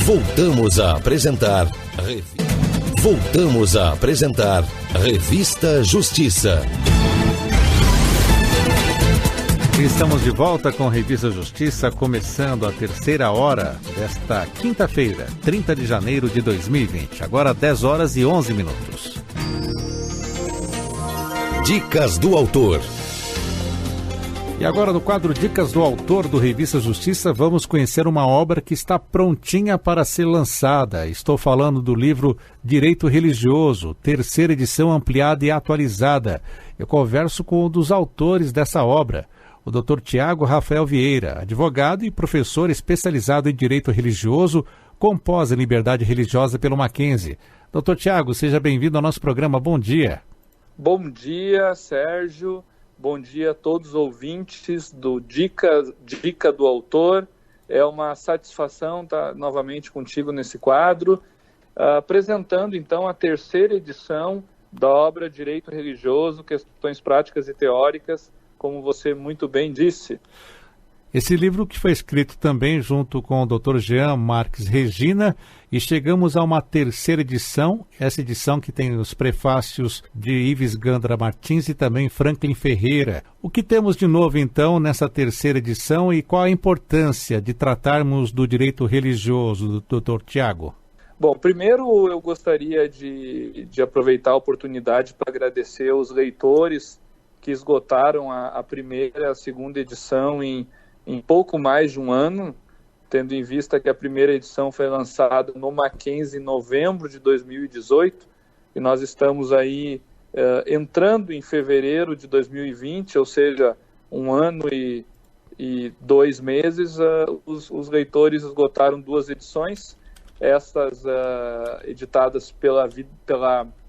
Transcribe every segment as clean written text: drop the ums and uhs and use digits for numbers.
Voltamos a apresentar Revista Justiça. Estamos de volta com Revista Justiça, começando a terceira hora desta quinta-feira, 30 de janeiro de 2020. Agora 10 horas e 11 minutos. Dicas do autor. E agora, no quadro Dicas do Autor do Revista Justiça, vamos conhecer uma obra que está prontinha para ser lançada. Estou falando do livro Direito Religioso, terceira edição ampliada e atualizada. Eu converso com um dos autores dessa obra, o Dr. Tiago Rafael Vieira, advogado e professor especializado em Direito Religioso, com pós em Liberdade Religiosa pelo Mackenzie. Dr. Tiago, seja bem-vindo ao nosso programa. Bom dia. Bom dia, Sérgio. Bom dia a todos os ouvintes do Dica do Autor. É uma satisfação estar novamente contigo nesse quadro, apresentando então a terceira edição da obra Direito Religioso, Questões Práticas e Teóricas, como você muito bem disse. Esse livro que foi escrito também junto com o Dr. Jean Marques Regina, e chegamos a uma terceira edição, essa edição que tem os prefácios de Ives Gandra Martins e também Franklin Ferreira. O que temos de novo então nessa terceira edição e qual a importância de tratarmos do direito religioso, Dr. Tiago? Bom, primeiro eu gostaria de aproveitar a oportunidade para agradecer aos leitores que esgotaram a primeira e a segunda edição em pouco mais de um ano, tendo em vista que a primeira edição foi lançada no Mackenzie em novembro de 2018, e nós estamos aí entrando em fevereiro de 2020, ou seja, um ano e 2 meses, os leitores esgotaram 2 edições, essas editadas pela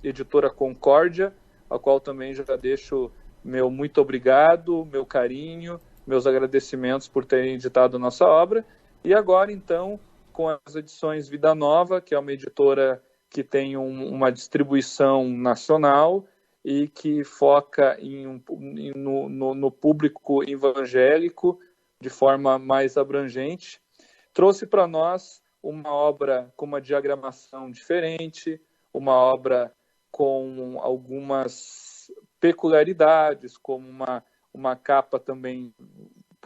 editora Concórdia, a qual também já deixo meu muito obrigado, meu carinho, meus agradecimentos por terem editado a nossa obra. E agora, então, com as edições Vida Nova, que é uma editora que tem uma distribuição nacional e que foca no público evangélico de forma mais abrangente, trouxe para nós uma obra com uma diagramação diferente, uma obra com algumas peculiaridades, como uma capa também,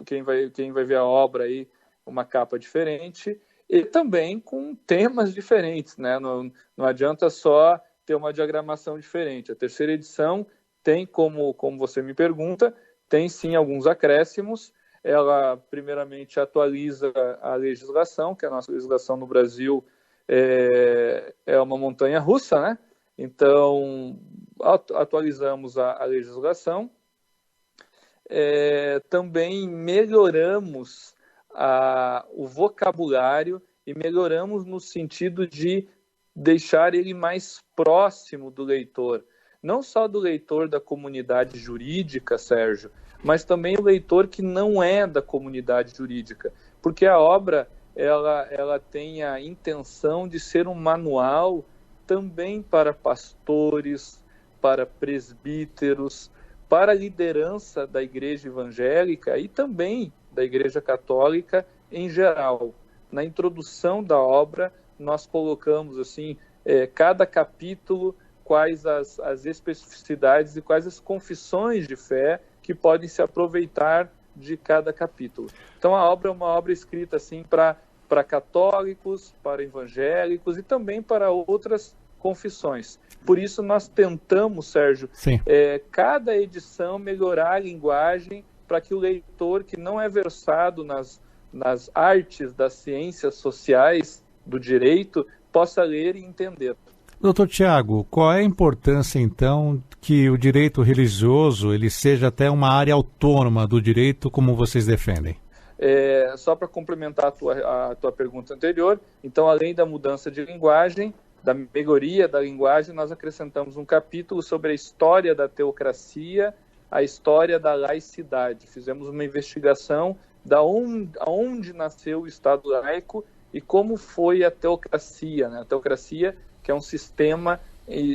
quem vai ver a obra aí, uma capa diferente, e também com temas diferentes, né? Não adianta só ter uma diagramação diferente. A terceira edição tem, como você me pergunta, tem sim alguns acréscimos. Ela, primeiramente, atualiza a legislação, que a nossa legislação no Brasil é uma montanha russa, né? Então, atualizamos a legislação. Também melhoramos o vocabulário e melhoramos no sentido de deixar ele mais próximo do leitor. Não só do leitor da comunidade jurídica, Sérgio, mas também o leitor que não é da comunidade jurídica. Porque a obra ela tem a intenção de ser um manual também para pastores, para presbíteros, para a liderança da igreja evangélica e também da igreja católica em geral. Na introdução da obra, nós colocamos assim, cada capítulo, quais as especificidades e quais as confissões de fé que podem se aproveitar de cada capítulo. Então a obra é uma obra escrita assim para católicos, para evangélicos e também para outras confissões. Por isso nós tentamos, Sérgio, cada edição melhorar a linguagem para que o leitor que não é versado nas artes das ciências sociais do direito possa ler e entender. Doutor Tiago, qual é a importância, então, que o direito religioso ele seja até uma área autônoma do direito, como vocês defendem? Só para complementar a tua pergunta anterior, então, além da mudança de linguagem, da melhoria da linguagem, nós acrescentamos um capítulo sobre a história da teocracia, a história da laicidade. Fizemos uma investigação da onde nasceu o Estado laico e como foi a teocracia, né? A teocracia, que é um sistema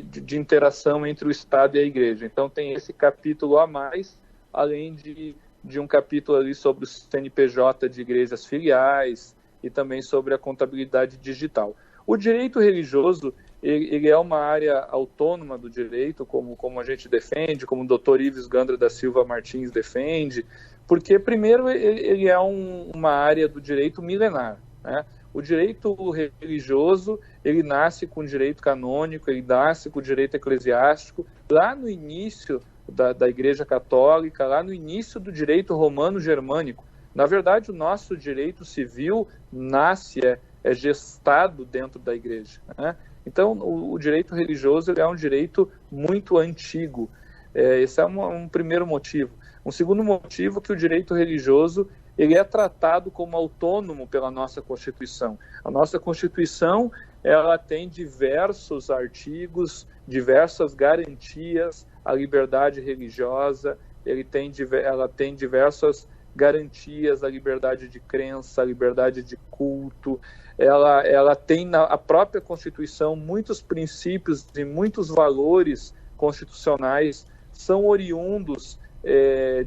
de interação entre o Estado e a Igreja. Então tem esse capítulo a mais, além de um capítulo ali sobre o CNPJ de igrejas filiais e também sobre a contabilidade digital. O direito religioso, ele é uma área autônoma do direito, como a gente defende, como o Dr. Ives Gandra da Silva Martins defende, porque, primeiro, ele é uma área do direito milenar, né? O direito religioso, ele nasce com o direito canônico, ele nasce com o direito eclesiástico, lá no início da Igreja Católica, lá no início do direito romano-germânico. Na verdade, o nosso direito civil nasce, é gestado dentro da Igreja, né? Então, o direito religioso é um direito muito antigo. Esse é um primeiro motivo. Um segundo motivo é que o direito religioso ele é tratado como autônomo pela nossa Constituição. A nossa Constituição ela tem diversos artigos, diversas garantias à liberdade religiosa, ela tem diversas garantias à liberdade de crença, à liberdade de culto. Ela tem na própria Constituição muitos princípios e muitos valores constitucionais são oriundos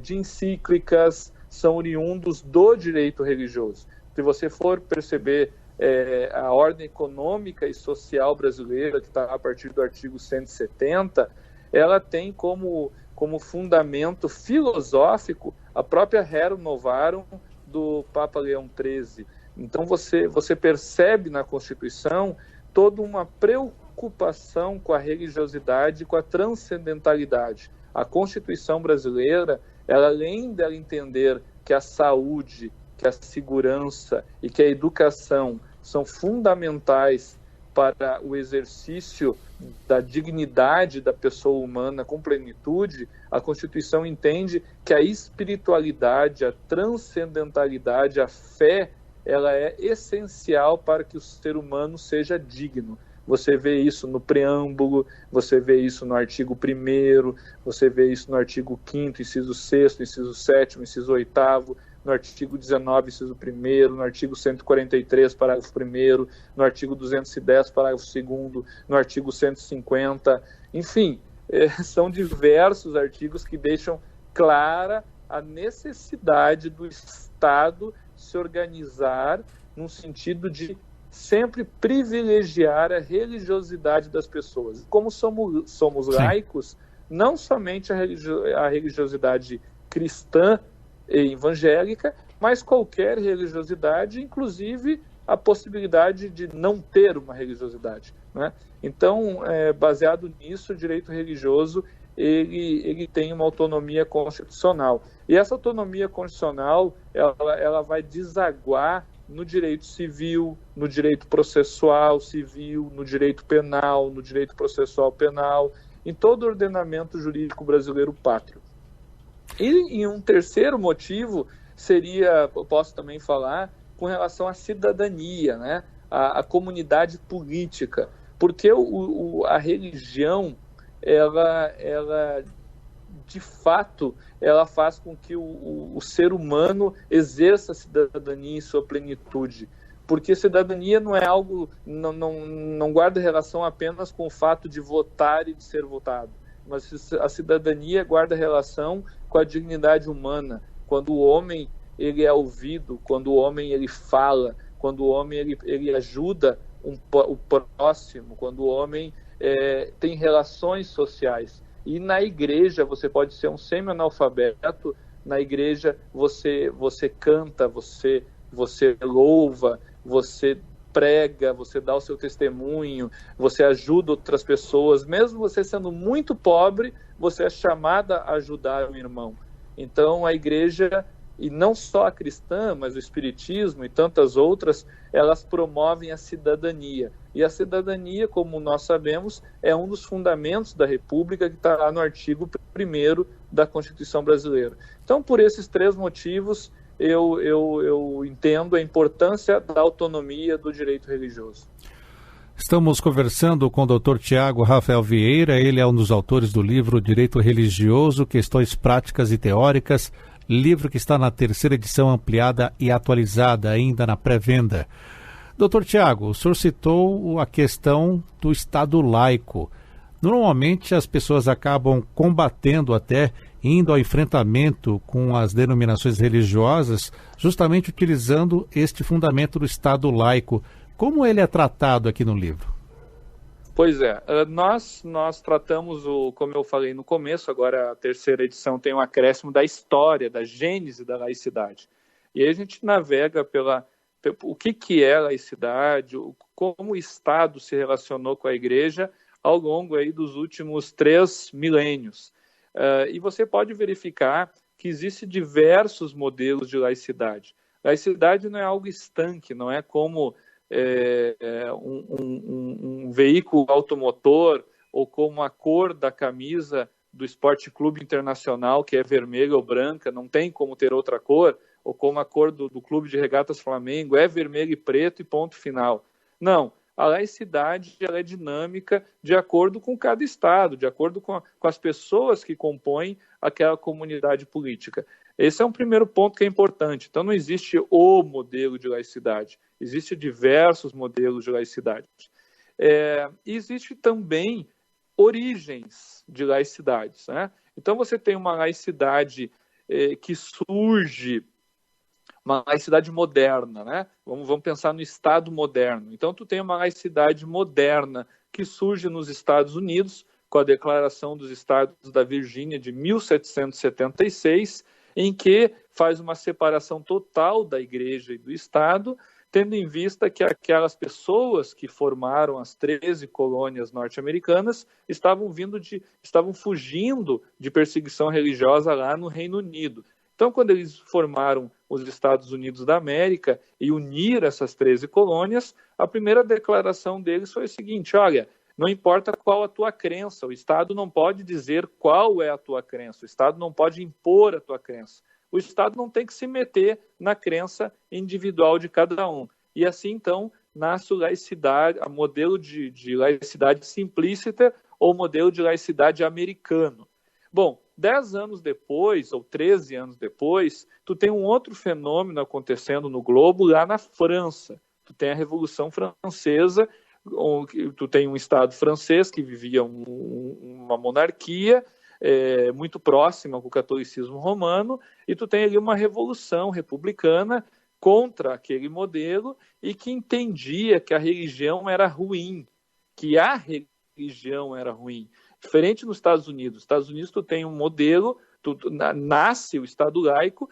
de encíclicas, são oriundos do direito religioso. Se você for perceber a ordem econômica e social brasileira, que está a partir do artigo 170, ela tem como fundamento filosófico a própria Rerum Novarum do Papa Leão XIII. Então você percebe na Constituição toda uma preocupação com a religiosidade e com a transcendentalidade. A Constituição brasileira, ela, além dela entender que a saúde, que a segurança e que a educação são fundamentais para o exercício da dignidade da pessoa humana com plenitude, a Constituição entende que a espiritualidade, a transcendentalidade, a fé, ela é essencial para que o ser humano seja digno. Você vê isso no preâmbulo, você vê isso no artigo 1º, você vê isso no artigo 5º, inciso 6º, inciso 7º, inciso 8º, no artigo 19, inciso 1º, no artigo 143, parágrafo 1º, no artigo 210, parágrafo 2º, no artigo 150, enfim, são diversos artigos que deixam clara a necessidade do Estado se organizar num sentido de sempre privilegiar a religiosidade das pessoas. Como somos laicos, não somente a religiosidade cristã e evangélica, mas qualquer religiosidade, inclusive a possibilidade de não ter uma religiosidade, né? Então, baseado nisso, o direito religioso ele tem uma autonomia constitucional. E essa autonomia constitucional ela vai desaguar no direito civil, no direito processual civil, no direito penal, no direito processual penal, em todo o ordenamento jurídico brasileiro pátrio. E um terceiro motivo seria, eu posso também falar, com relação à cidadania, né? A comunidade política, porque a religião, ela de fato, ela faz com que o ser humano exerça a cidadania em sua plenitude. Porque cidadania não é algo, não guarda relação apenas com o fato de votar e de ser votado, mas a cidadania guarda relação com a dignidade humana, quando o homem ele é ouvido, quando o homem ele fala, quando o homem ele ajuda o próximo, quando o homem tem relações sociais. E na igreja você pode ser um semi-analfabeto, na igreja você canta, você louva, você prega, você dá o seu testemunho, você ajuda outras pessoas, mesmo você sendo muito pobre, você é chamada a ajudar o irmão. Então a igreja, e não só a cristã, mas o espiritismo e tantas outras, elas promovem a cidadania. E a cidadania, como nós sabemos, é um dos fundamentos da República, que está lá no artigo 1º da Constituição brasileira. Então, por esses três motivos, eu entendo a importância da autonomia do direito religioso. Estamos conversando com o Dr. Tiago Rafael Vieira, ele é um dos autores do livro Direito Religioso, Questões Práticas e Teóricas, livro que está na 3ª edição ampliada e atualizada ainda na pré-venda. Dr. Tiago, o senhor citou a questão do Estado laico. Normalmente as pessoas acabam combatendo até indo ao enfrentamento com as denominações religiosas, justamente utilizando este fundamento do Estado laico. Como ele é tratado aqui no livro? Pois é, nós tratamos, como eu falei no começo, agora a terceira edição tem um acréscimo da história, da gênese da laicidade. E aí a gente navega o que é laicidade, como o Estado se relacionou com a Igreja ao longo aí dos últimos 3 milênios. E você pode verificar que existem diversos modelos de laicidade. Laicidade não é algo estanque, não é como um veículo automotor ou como a cor da camisa do Esporte Clube Internacional, que é vermelha ou branca, não tem como ter outra cor, ou como a cor do Clube de Regatas Flamengo, é vermelho e preto e ponto final. Não, a laicidade ela é dinâmica de acordo com cada Estado, de acordo com as pessoas que compõem aquela comunidade política. Esse é um primeiro ponto que é importante. Então não existe o modelo de laicidade, existem diversos modelos de laicidade. Existe também origens de laicidades, né? Então você tem uma laicidade que surge, uma laicidade moderna, né? Vamos pensar no Estado moderno. Então tu tem uma laicidade moderna que surge nos Estados Unidos com a Declaração dos Estados da Virgínia de 1776, em que faz uma separação total da Igreja e do Estado, tendo em vista que aquelas pessoas que formaram as 13 colônias norte-americanas estavam fugindo de perseguição religiosa lá no Reino Unido. Então, quando eles formaram os Estados Unidos da América e uniram essas 13 colônias, a primeira declaração deles foi o seguinte: olha, não importa qual a tua crença, o Estado não pode dizer qual é a tua crença, o Estado não pode impor a tua crença. O Estado não tem que se meter na crença individual de cada um. E assim, então, nasce o laicidade, o modelo de laicidade simplícita ou modelo de laicidade americano. Bom, 10 anos depois, ou 13 anos depois, tu tem um outro fenômeno acontecendo no globo lá na França. Tu tem a Revolução Francesa, tu tem um Estado francês que vivia uma monarquia muito próxima com o catolicismo romano, e tu tem ali uma revolução republicana contra aquele modelo e que entendia que a religião era ruim, que a religião era ruim. Diferente nos Estados Unidos. Nos Estados Unidos tu tem um modelo, nasce o Estado laico,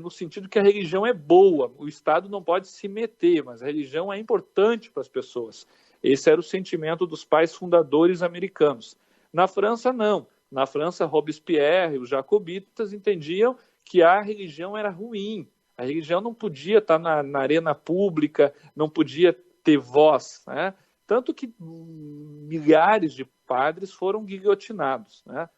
no sentido que a religião é boa, o Estado não pode se meter, mas a religião é importante para as pessoas. Esse era o sentimento dos pais fundadores americanos. Na França, não. Na França, Robespierre, os jacobitas entendiam que a religião era ruim. A religião não podia estar na arena pública, não podia ter voz, né? Tanto que milhares de padres foram guilhotinados, né?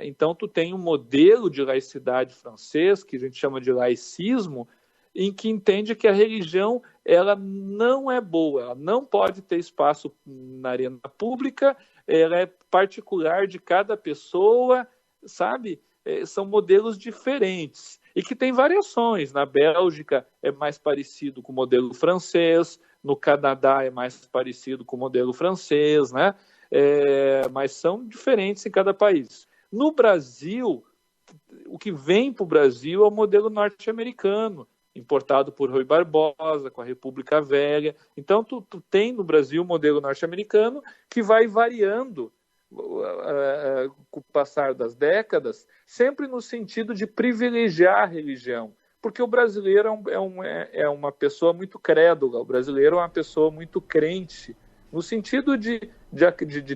Então, tu tem um modelo de laicidade francês, que a gente chama de laicismo, em que entende que a religião ela não é boa, ela não pode ter espaço na arena pública, ela é particular de cada pessoa, sabe? São modelos diferentes e que tem variações. Na Bélgica é mais parecido com o modelo francês, no Canadá é mais parecido com o modelo francês, né? Mas são diferentes em cada país. No Brasil, o que vem para o Brasil é o modelo norte-americano, importado por Rui Barbosa, com a República Velha. Então, tu tem no Brasil o modelo norte-americano que vai variando com o passar das décadas, sempre no sentido de privilegiar a religião. Porque o brasileiro é uma pessoa muito crédula, o brasileiro é uma pessoa muito crente, no sentido de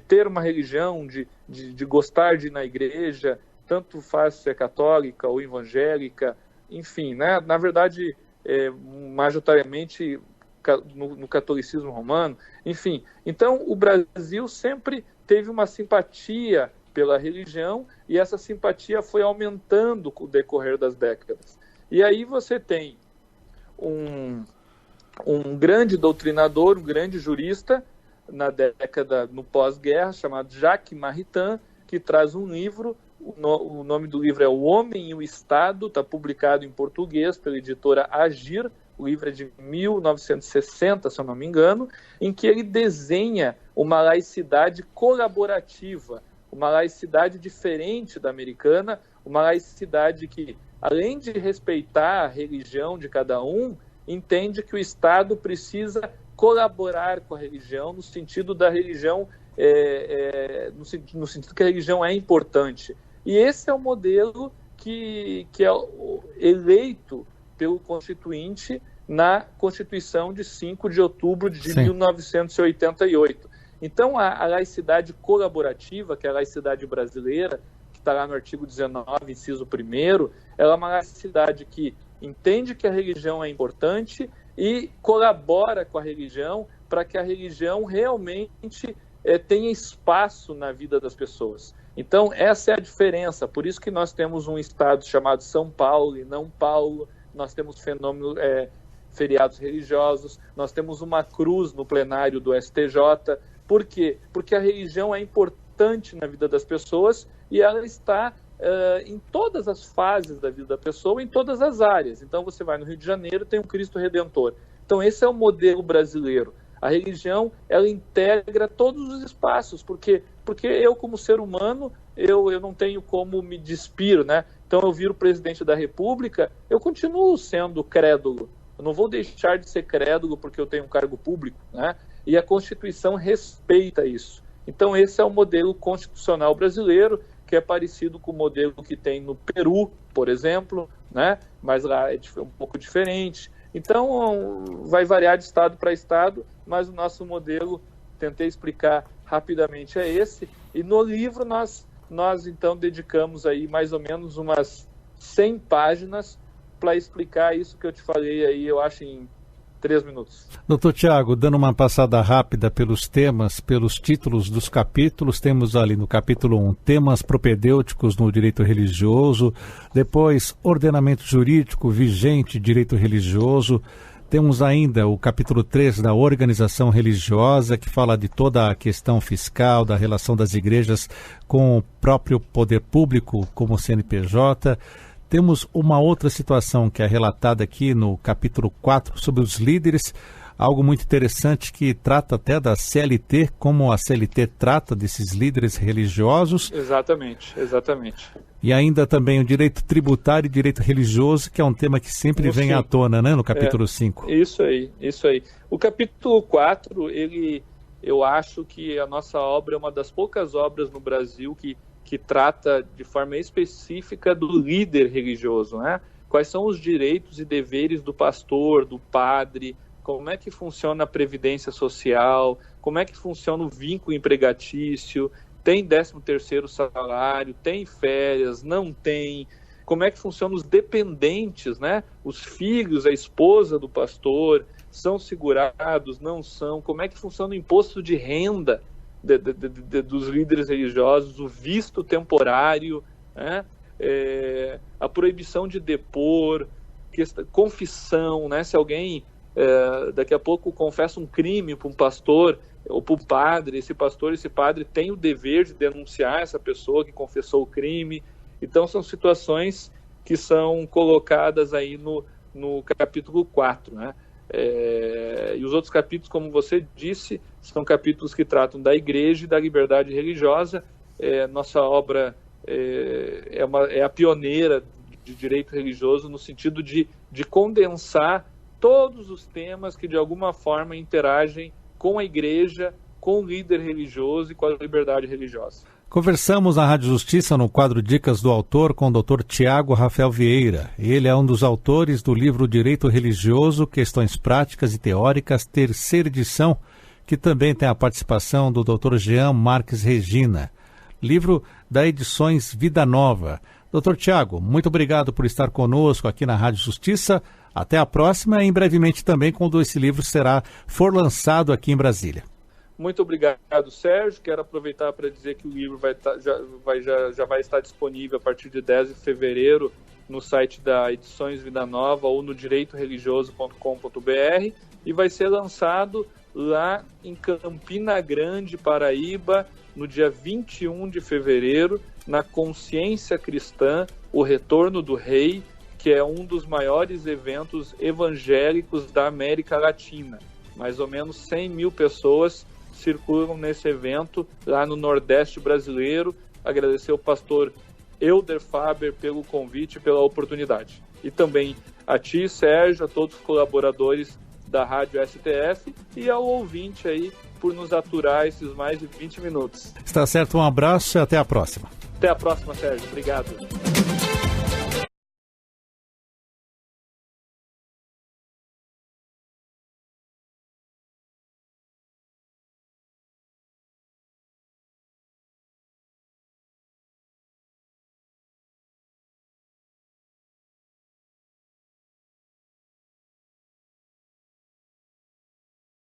ter uma religião, de gostar de ir na igreja, tanto faz se é católica ou evangélica, enfim, né? Na verdade, majoritariamente no catolicismo romano, enfim. Então, o Brasil sempre teve uma simpatia pela religião e essa simpatia foi aumentando com o decorrer das décadas. E aí você tem um grande doutrinador, um grande jurista, no pós-guerra, chamado Jacques Maritain, que traz um livro, o nome do livro é O Homem e o Estado, está publicado em português pela editora Agir, o livro é de 1960, se eu não me engano, em que ele desenha uma laicidade colaborativa, uma laicidade diferente da americana, uma laicidade que, além de respeitar a religião de cada um, entende que o Estado precisa colaborar com a religião, no sentido da religião, no sentido que a religião é importante. E esse é o modelo que é eleito pelo Constituinte na Constituição de 5 de outubro de 1988. Então, a laicidade colaborativa, que é a laicidade brasileira, que está lá no artigo 19, inciso 1º, ela é uma laicidade que entende que a religião é importante e colabora com a religião para que a religião realmente tenha espaço na vida das pessoas. Então, essa é a diferença. Por isso que nós temos um estado chamado São Paulo e não Paulo, nós temos feriados religiosos, nós temos uma cruz no plenário do STJ. Por quê? Porque a religião é importante na vida das pessoas e ela está em todas as fases da vida da pessoa, em todas as áreas. Então, você vai no Rio de Janeiro, tem um Cristo Redentor. Então, esse é o modelo brasileiro. A religião, ela integra todos os espaços, porque eu, como ser humano, eu não tenho como me despir, né? Então, eu viro presidente da República, eu continuo sendo crédulo. Eu não vou deixar de ser crédulo porque eu tenho um cargo público, né? E a Constituição respeita isso. Então, esse é o modelo constitucional brasileiro, que é parecido com o modelo que tem no Peru, por exemplo, né? Mas lá é um pouco diferente. Então, vai variar de estado para estado, mas o nosso modelo, tentei explicar rapidamente, é esse. E no livro nós então dedicamos aí mais ou menos umas 100 páginas para explicar isso que eu te falei aí, eu acho, em 3 minutos. Doutor Tiago, dando uma passada rápida pelos temas, pelos títulos dos capítulos, temos ali no capítulo 1, temas propedêuticos no direito religioso, depois ordenamento jurídico vigente, direito religioso, temos ainda o capítulo 3 da organização religiosa, que fala de toda a questão fiscal, da relação das igrejas com o próprio poder público, como o CNPJ. Temos uma outra situação que é relatada aqui no capítulo 4 sobre os líderes, algo muito interessante que trata até da CLT, como a CLT trata desses líderes religiosos. Exatamente. E ainda também o direito tributário e direito religioso, que é um tema que sempre vem à tona, né, no capítulo 5. Isso aí. O capítulo 4, eu acho que a nossa obra é uma das poucas obras no Brasil que trata de forma específica do líder religioso, né? Quais são os direitos e deveres do pastor, do padre, como é que funciona a previdência social, como é que funciona o vínculo empregatício, tem 13º salário, tem férias, não tem, como é que funcionam os dependentes, né? Os filhos, a esposa do pastor, são segurados, não são, como é que funciona o imposto de renda dos líderes religiosos, o visto temporário, né? A proibição de depor, confissão, né? Se alguém daqui a pouco confessa um crime para um pastor ou para um padre, esse pastor, esse padre tem o dever de denunciar essa pessoa que confessou o crime. Então são situações que são colocadas aí no capítulo 4, né? E os outros capítulos, como você disse, são capítulos que tratam da igreja e da liberdade religiosa. Nossa obra é a pioneira de direito religioso no sentido de condensar todos os temas que de alguma forma interagem com a igreja, com o líder religioso e com a liberdade religiosa. Conversamos na Rádio Justiça, no quadro Dicas do Autor, com o Dr. Tiago Rafael Vieira. Ele é um dos autores do livro Direito Religioso, Questões Práticas e Teóricas, 3ª edição, que também tem a participação do Dr. Jean Marques Regina. Livro da Edições Vida Nova. Dr. Tiago, muito obrigado por estar conosco aqui na Rádio Justiça. Até a próxima e brevemente também quando esse livro for lançado aqui em Brasília. Muito obrigado, Sérgio. Quero aproveitar para dizer que o livro já vai estar disponível a partir de 10 de fevereiro no site da Edições Vida Nova ou no direitoreligioso.com.br e vai ser lançado lá em Campina Grande, Paraíba, no dia 21 de fevereiro, na Consciência Cristã, o Retorno do Rei, que é um dos maiores eventos evangélicos da América Latina. Mais ou menos 100 mil pessoas circulam nesse evento lá no Nordeste brasileiro. Agradecer ao pastor Elder Faber pelo convite e pela oportunidade. E também a ti, Sérgio, a todos os colaboradores da Rádio STF e ao ouvinte aí por nos aturar esses mais de 20 minutos. Está certo, um abraço e até a próxima. Até a próxima, Sérgio. Obrigado.